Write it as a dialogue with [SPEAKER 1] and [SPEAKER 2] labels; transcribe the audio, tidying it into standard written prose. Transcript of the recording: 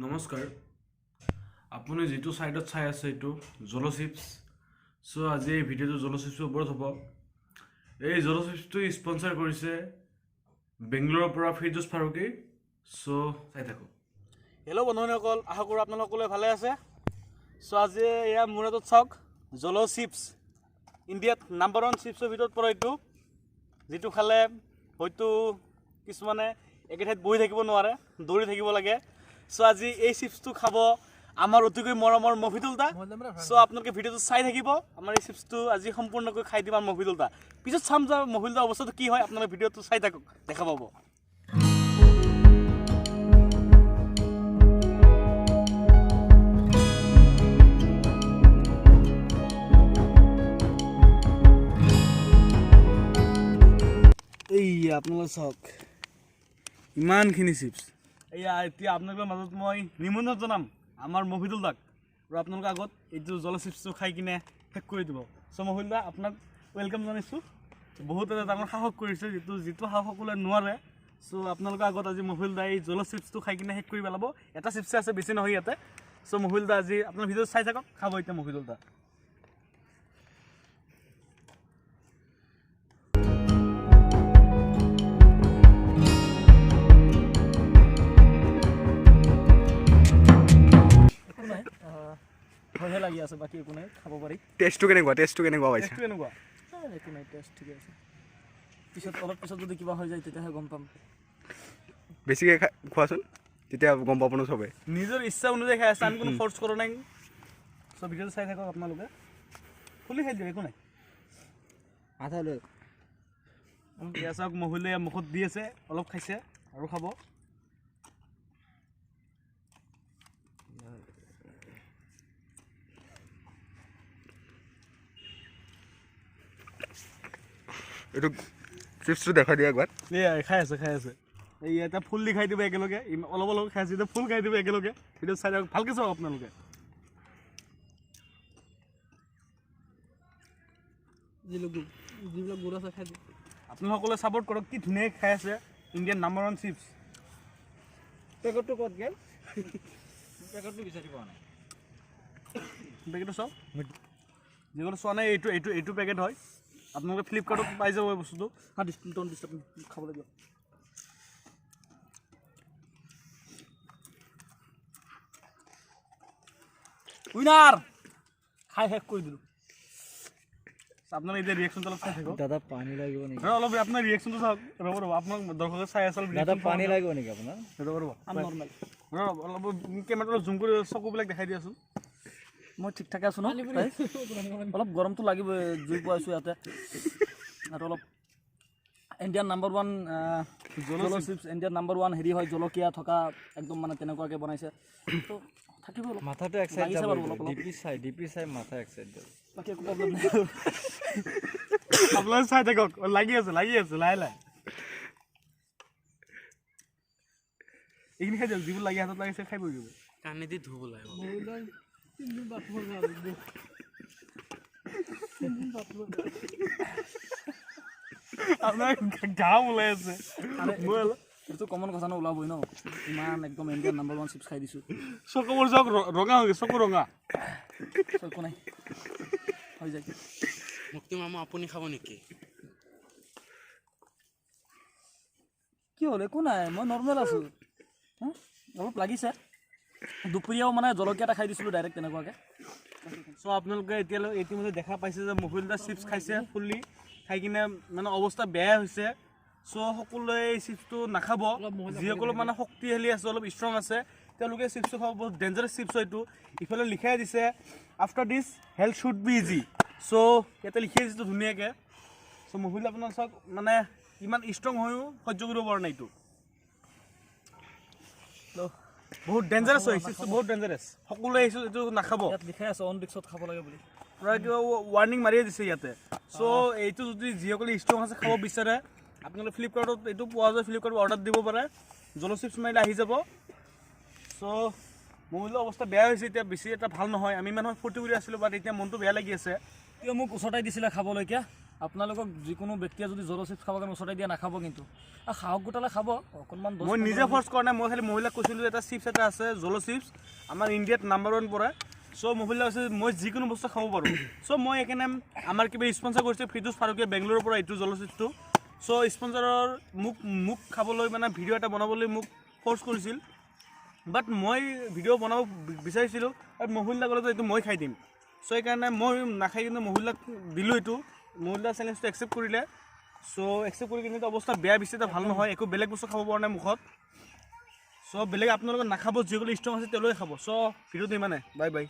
[SPEAKER 1] নমস্কাৰ আপুনি যেটো সাইডত চাই আছে এটো জলো চিপছ সো আজি এই ভিডিওটো জলো চিপছৰ ওপৰত হ'ব এই জলো চিপছটো স্পন্সৰ কৰিছে বেংগলোৰৰ পৰা ফিৰদৌছ ফাৰুকি সো চাই থাকো
[SPEAKER 2] হেল্ল' বন্ধুসকল আশা কৰোঁ আপোনালোক সকলোৱে ভালে আছে সো আজি এয়া মুৰাদত চাওক জলো চিপছ ইণ্ডিয়াত নাম্বাৰ 1 চিপছৰ ভিতৰত পৰে এইটো যেটো খালে হয়তো কিছুমানে একেঠাইত বহি থাকিব নোৱাৰে দৌৰি থাকিব লাগে সো আজি এই চিপছটো খাব আমাৰ অতিকৈ মৰমৰ মফিদুলদা সো আপোনালোকে ভিডিওটো চাই থাকিব আমাৰ এই চিপছটো আজি সম্পূৰ্ণকৈ খাই দিম আমাৰ মফিদুলদা পিছত চাম যে মফিদুলদা অৱস্থাটো কি হয় আপোনালোকে ভিডিওটো চাই থাকক দেখা পাব এই আপোনালোকে চাওক ইমানখিনি চিপছ এয়া এতিয়া আপোনালোকৰ মাজত মই নিমন্ত্ৰণ জনাম আমাৰ মফিদুলদাক আৰু আপোনালোকৰ আগত এইটো জল চিপছটো খাই কিনে শেষ কৰি দিব চ' মফিদুলদা আপোনাক ৱেলকাম জনাইছোঁ বহুত এটা ডাঙৰ সাহস কৰিছে যিটো সাহস সকলোৱে নোৱাৰে চ' আপোনালোকৰ আগত আজি মফিদুলদা এই জল চিপছটো খাই কিনে শেষ কৰি পেলাব এটা চিপছে আছে বেছি নহয় ইয়াতে চ' মফিদুলদা আজি আপোনাৰ ভিডিঅ' চাই থাকক খাব এতিয়া মফিদুলদা ভয়হে লাগি আছে বাকী একো নাই খাব পাৰি
[SPEAKER 3] টেষ্টটো কেনেকুৱা পাইছে
[SPEAKER 2] টেষ্টটো এনেকুৱা একো নাই টেষ্ট ঠিকে আছে অলপ পিছত যদি কিবা হৈ যায় তেতিয়াহে গম পাম
[SPEAKER 3] বেছিকৈ খোৱাচোন তেতিয়া গম পাব ন চবে
[SPEAKER 2] নিজৰ ইচ্ছা অনুযায়ী খাই আছে আমি কোনো ফৰ্চ কৰা নাই চব ভিডিঅ'টো চাই থাকক আপোনালোকে খুলি খাই দিয়ক একো নাই আধা লৈ এয়া চাওক মহিলাই মুখত দি আছে অলপ খাইছে আৰু খাব
[SPEAKER 3] এইটো চিপছটো দেখাই দিয়া একবাৰ
[SPEAKER 2] এই খাই আছে এই এটা ফুল দি খাই দিব একেলগে অলপ অলপ খাই আছে এতিয়া ফুল খাই দিব একেলগে ভিডিঅ' চাই দিয়ক ভালকৈ চাওক আপোনালোকে যিবিলাক গুড় আছে খাই দিয়ক আপোনালোকসকলে ছাপোৰ্ট কৰক কি ধুনীয়াকৈ খাই আছে ইণ্ডিয়ান নাম্বাৰ 1 চিপছ পেকেটটো ক'ত গ'ল পেকেটটো বিচাৰি পোৱা নাই পেকেটটো চাওক যিকোনো চোৱা নাই এইটো পেকেট হয় আপোনালোকে ফ্লিপকাৰ্টত পাই যাব এই বস্তুটো ডোন্ট ডিষ্টাৰ্ব খাবলৈ দিয়ক উইনাৰ খাই শেষ কৰি দিলোঁ আপোনাৰ এতিয়া ৰিয়েকশ্যনটো অলপ চাই থাকক
[SPEAKER 4] দাদা পানী লাগিব নেকি
[SPEAKER 2] অলপ আপোনাৰ ৰিয়েকশ্যনটো চাওক ৰ'ব আপোনাক দৰ্শকে চাই আছে
[SPEAKER 4] দাদা পানী লাগিব নেকি আপোনাৰ
[SPEAKER 2] ৰ'ব নৰ্মেল অলপ কেমেৰাটো অলপ জুম কৰি চকুবিলাক দেখাই দিয়াচোন মই ঠিক ঠাকে আছোঁ ন অলপ গৰমটো লাগিব জুই পোৱাইছোঁ ইয়াতে আৰু অলপ Indian number 1 জলো chips Indian number 1 হেৰি হয় জলকীয়া থকা একদম মানে তেনেকুৱাকৈ বনাইছে তো থাকিব অলপ
[SPEAKER 4] মাথাটো এক্সাইট যাব ডিপি চাই মাথা এক্সাইট যাব
[SPEAKER 2] বাকী একো প্ৰব্লেম নাই আপোনালোকে চাই থাকক লাগি আছে লাহে এইখিনি খাই দিয়ক যিবোৰ লাগি হাতত লাগিছে খাই পৰিব
[SPEAKER 4] কাণে দি ধুব লাগিব
[SPEAKER 2] আপোনাৰ ঘাম ওলাই আছে
[SPEAKER 4] এইটো কমন কথা ন ওলাবই ন ইমান একদম ইণ্ডিয়ান নাম্বাৰ 1 চিপছ খাই দিছোঁ
[SPEAKER 2] চকুবোৰ চাওক ৰঙা হৈ গৈছে চকু ৰঙা
[SPEAKER 4] একো নাই হৈ যায়
[SPEAKER 5] মুক্তি মামা আপুনি খাব নেকি
[SPEAKER 4] কি হ'ল একো নাই মই নৰ্মেল আছোঁ অলপ লাগিছে দুপৰীয়াও মানে জলকীয়া এটা খাই দিছিলোঁ ডাইৰেক্ট তেনেকুৱাকৈ
[SPEAKER 2] চ' আপোনালোকে এতিয়ালৈ ইতিমধ্যে দেখা পাইছে যে মফিদুলদা চিপছ খাইছে ফুল্লি খাই কিনে মানে অৱস্থা বেয়া হৈছে চ' সকলোৱে এই চিপছটো নাখাব যিসকল মানে শক্তিশালী আছে অলপ ষ্ট্ৰং আছে তেওঁলোকে চিপছটো খাব বহুত ডেঞ্জাৰাছ চিপছ হয় এইটো ইফালে লিখাই দিছে after this health should be easy চ' ইয়াতে লিখাই দিছে ধুনীয়াকৈ চ' মফিদুলদা আপোনাৰ চাওক মানে ইমান ষ্ট্ৰং হৈও সহ্য কৰিব পৰা নাই এইটো বহুত ডেঞ্জাৰাছ হয় চিপছটো বহুত ডেঞ্জাৰাছ সকলোৱে এইটো নাখাব
[SPEAKER 4] ইয়াত লিখাই আছে অন ৰিক্সত খাব লাগে বুলি
[SPEAKER 2] পূৰা কিবা ৱাৰ্ণিং মাৰিয়ে দিছে ইয়াতে চ' এইটো যদি যিসকলে ষ্ট্ৰং আছে খাব বিচাৰে আপোনালোকে ফ্লিপকাৰ্টত এইটো পোৱা যায় ফ্লিপকাৰ্টত অৰ্ডাৰ দিব পাৰে জলো চিপছ মাৰিলে আহি যাব চ' মহিলাৰ অৱস্থা বেয়া হৈছে এতিয়া বেছি এটা ভাল নহয় আমি ইমান ফূৰ্তি কৰি আছিলোঁ বাট এতিয়া মনটো বেয়া লাগি আছে
[SPEAKER 4] কিয় মোক ওচৰতে দিছিলে খাবলৈকে আপোনালোকক যিকোনো ব্যক্তিয়ে যদি জল চিপছ খাব কাৰণে ওচৰতে দিয়া নাখাব কিন্তু আৰু সাহস গোটালে খাব অকণমান
[SPEAKER 2] মই নিজে ফ'ৰ্চ কৰা নাই মই খালি মহিলাক কৈছিলোঁ এটা চিপছ এটা আছে জল' চিপছ আমাৰ ইণ্ডিয়াত নাম্বাৰ 1 পৰে চ' মহিলা কৈছে মই যিকোনো বস্তু খাব পাৰোঁ চ' মই সেইকাৰণে আমাৰ কিবা স্পনচাৰ কৰিছে ফিৰদৌছ ফাৰুকীয়ে বেংগলোৰৰ পৰা এইটো জল' চিপছটো চ' স্পনচাৰৰ মোক খাবলৈ মানে ভিডিঅ' এটা বনাবলৈ মোক ফ'ৰ্চ কৰিছিল বাট মই ভিডিঅ' বনাব বিচাৰিছিলোঁ আৰু মহিলা ক'লে যে এইটো মই খাই দিম চ' সেইকাৰণে মই নাখাই কিনে মহিলাক দিলোঁ এইটো মহিলা চেলেঞ্জটো একচেপ্ট কৰিলে চ' একচেপ্ট কৰি কিনে অৱস্থা বেয়া বেছি এটা ভাল নহয় একো বেলেগ বস্তু খাব পৰা নাই মুখত চ' বেলেগ আপোনালোকে নাখাব যিসকলে ষ্ট্ৰং আছে তেওঁলোকে খাব চ' ভিডিঅ'টো ইমানে বাই বাই